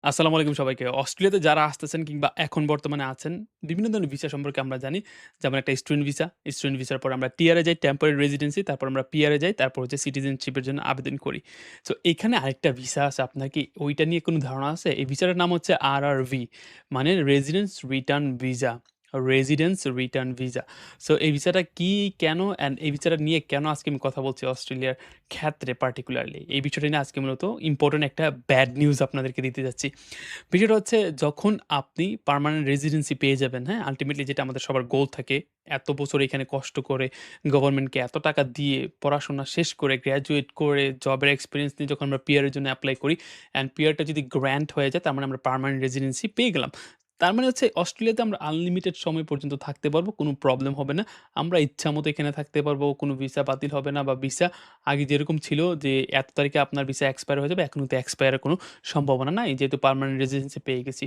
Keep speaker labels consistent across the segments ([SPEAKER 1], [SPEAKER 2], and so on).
[SPEAKER 1] আসসালামু আলাইকুম সবাইকে। অস্ট্রেলিয়াতে যারা আসতেছেন কিংবা এখন বর্তমানে আছেন, বিভিন্ন ধরনের ভিসা সম্পর্কে আমরা জানি। যেমন একটা স্টুডেন্ট ভিসা, স্টুডেন্ট ভিসার পর আমরা টিআর এ যাই, টেম্পোরারি রেসিডেন্সি, তারপর আমরা পিআর এ যাই, তারপর হচ্ছে সিটিজেনশিপ এর জন্য আবেদন করি। সো এখানে আরেকটা ভিসা আছে। আপনার কি ওইটা নিয়ে কোনো ধারণা আছে? এই ভিসাটার নাম হচ্ছে আরআরভি, মানে residence return visa. Residence return visa. So এই ভিসাটা কি, কেন অ্যান্ড এই ভিসাটা নিয়ে কেন আজকে আমি কথা বলছি অস্ট্রেলিয়ার ক্ষেত্রে পার্টিকুলারলি? এই বিষয়টা নিয়ে আজকে মূলত ইম্পোর্টেন্ট একটা ব্যাড নিউজ আপনাদেরকে দিতে যাচ্ছি। বিষয়টা হচ্ছে যখন আপনি পার্মানেন্ট রেসিডেন্সি পেয়ে যাবেন, হ্যাঁ? আল্টিমেটলি যেটা আমাদের সবার গোল থাকে, এত বছর এখানে কষ্ট করে গভর্নমেন্টকে এত টাকা দিয়ে পড়াশোনা শেষ করে গ্র্যাজুয়েট করে জবের এক্সপেরিয়েন্স নিয়ে যখন আমরা পিআর এর জন্য এপ্লাই করি অ্যান্ড পিআরটা যদি গ্র্যান্ট হয়ে যায় তার মানে আমরা পার্মানেন্ট রেসিডেন্সি পেয়ে গেলাম। তার মানে হচ্ছে অস্ট্রেলিয়াতে আমরা আনলিমিটেড সময় পর্যন্ত থাকতে পারবো। কোনো প্রবলেম হবে না। আমরা ইচ্ছামতো এখানে থাকতে পারবো। কোনো ভিসা বাতিল হবে না বা ভিসা আগে যেরকম ছিল যে এত তারিখে আপনার ভিসা এক্সপায়ার হয়ে যাবে, এখন কিন্তু এক্সপায়ার এর কোনো সম্ভাবনা নাই, যেহেতু পার্মানেন্ট রেসিডেন্সি পেয়ে গেছি।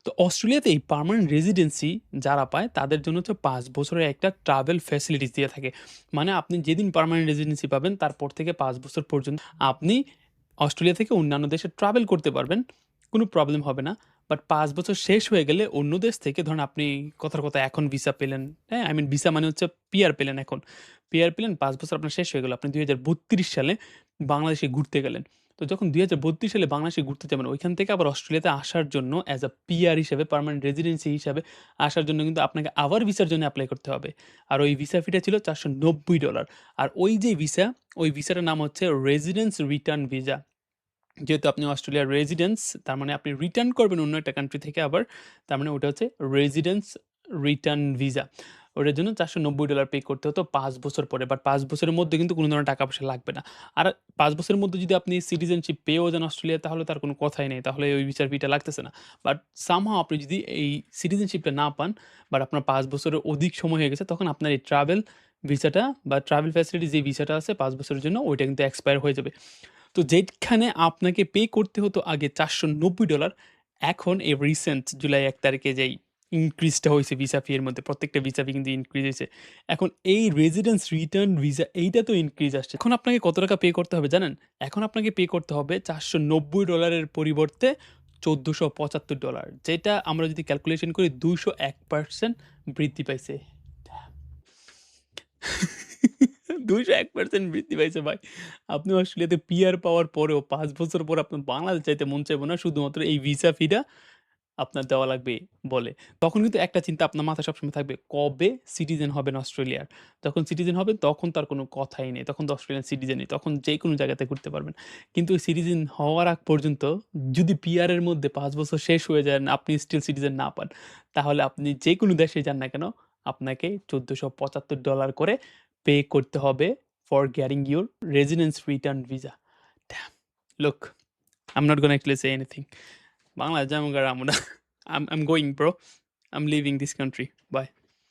[SPEAKER 1] তো অস্ট্রেলিয়াতে এই পার্মানেন্ট রেসিডেন্সি যারা পায় তাদের জন্য হচ্ছে ৫ বছরের একটা ট্রাভেল ফ্যাসিলিটিস দিয়ে থাকে। মানে আপনি যেদিন পার্মানেন্ট রেসিডেন্সি পাবেন তারপর থেকে ৫ বছর পর্যন্ত আপনি অস্ট্রেলিয়া থেকে অন্যান্য দেশে ট্রাভেল করতে পারবেন। কোনো প্রবলেম হবে না। বাট ৫ বছর শেষ হয়ে গেলে অন্য দেশ থেকে ধরেন আপনি কথার কথা এখন ভিসা পেলেন, হ্যাঁ? আই মিন ভিসা মানে হচ্ছে পিআর পেলেন এখন। পিআর পেলেন ৫ বছর আপনার শেষ হয়ে গেল। আপনি ২০৩২ সালে বাংলাদেশে ঘুরতে গেলেন। তো যখন ২০৩২ সালে বাংলাদেশে ঘুরতে যাবেন, ওইখান থেকে আবার অস্ট্রেলিয়াতে আসার জন্য অ্যাজ আ পিআর হিসেবে পার্মানেন্ট রেসিডেন্সি হিসাবে আসার জন্য কিন্তু আপনাকে আবার ভিসার জন্য এপ্লাই করতে হবে। আর ওই ভিসা ফিটা ছিল $৪৯০। আর ওই যে ভিসা, ওই ভিসাটার নাম হচ্ছে রেসিডেন্স রিটার্ন ভিসা। যেহেতু আপনি অস্ট্রেলিয়ার রেসিডেন্স, তার মানে আপনি রিটার্ন করবেন অন্য একটা কান্ট্রি থেকে আবার। তার মানে ওটা হচ্ছে রেসিডেন্স রিটার্ন ভিসা। ওটার জন্য $৪৯০ পে করতে হতো ৫ বছর পরে। বাট ৫ বছরের মধ্যে কিন্তু কোনো ধরনের টাকা-পয়সা লাগবে না। আর ৫ বছরের মধ্যে যদি আপনি সিটিজেনশিপ পেয়েও যান অস্ট্রেলিয়ায়, তাহলে তার কোনো কথাই নেই। তাহলে ওই ভিসার ফিটা লাগতেছে না। বাট সামহাউ আপনি যদি এই সিটিজেনশিপটা না পান, বাট আপনার ৫ বছরের অধিক সময় হয়ে গেছে, তখন আপনার এই ট্রাভেল ভিসাটা বা ট্রাভেল ফ্যাসিলিটি যে ভিসাটা আছে ৫ বছরের জন্য, ওইটা কিন্তু এক্সপায়ার হয়ে যাবে। তো যেখানে আপনাকে পে করতে হতো আগে $৪৯০, এখন এই রিসেন্ট জুলাই ১ তারিখে যেই ইনক্রিজটা হইছে ভিসা ফি এর মধ্যে, প্রত্যেকটা ভিসা ফি কিন্তু ইনক্রিজ হইছে। এখন এই রেসিডেন্স রিটার্ন ভিসা এইটা তো ইনক্রিজ আসছে। এখন আপনাকে কত টাকা পে করতে হবে জানেন? এখন আপনাকে পে করতে হবে $৪৯০ এর পরিবর্তে $১৪৭৫, যেটা আমরা যদি ক্যালকুলেশন করি ২০১% বৃদ্ধি পাইছে। ২০১% বৃদ্ধি পাইছে ভাই। আপনি অস্ট্রেলিয়াতে পিআর পাওয়ার পরেও ৫ বছর পর আপনার বাংলাদেশ যাইতে মন চাইব না। শুধুমাত্র এই ভিসা ফিটা আপনার দেওয়া লাগবে বলে। তখন কিন্তু একটা চিন্তা আপনার মাথায় সবসময় থাকবে, কবে সিটিজেন হবেন অস্ট্রেলিয়ার? যখন সিটিজেন হবেন তখন তো আর কোনো কথাই নেই। তখন তো অস্ট্রেলিয়ান সিটিজেনই। তখন যেকোনো জায়গাতে ঘুরতে পারবেন। কিন্তু ওই সিটিজেন হওয়ার আগ পর্যন্ত যদি পিআর এর মধ্যে ৫ বছর শেষ হয়ে যায়, আপনি স্টিল সিটিজেন না পান, তাহলে আপনি যেকোনো দেশে যান না কেন, আপনাকে $১৪৭৫ করে পে করতে হবে for getting your residence return visa. Damn! Look, I'm not gonna actually say anything. বাংলায় যামু গা যামু না। I'm going bro. I'm leaving this country. Bye.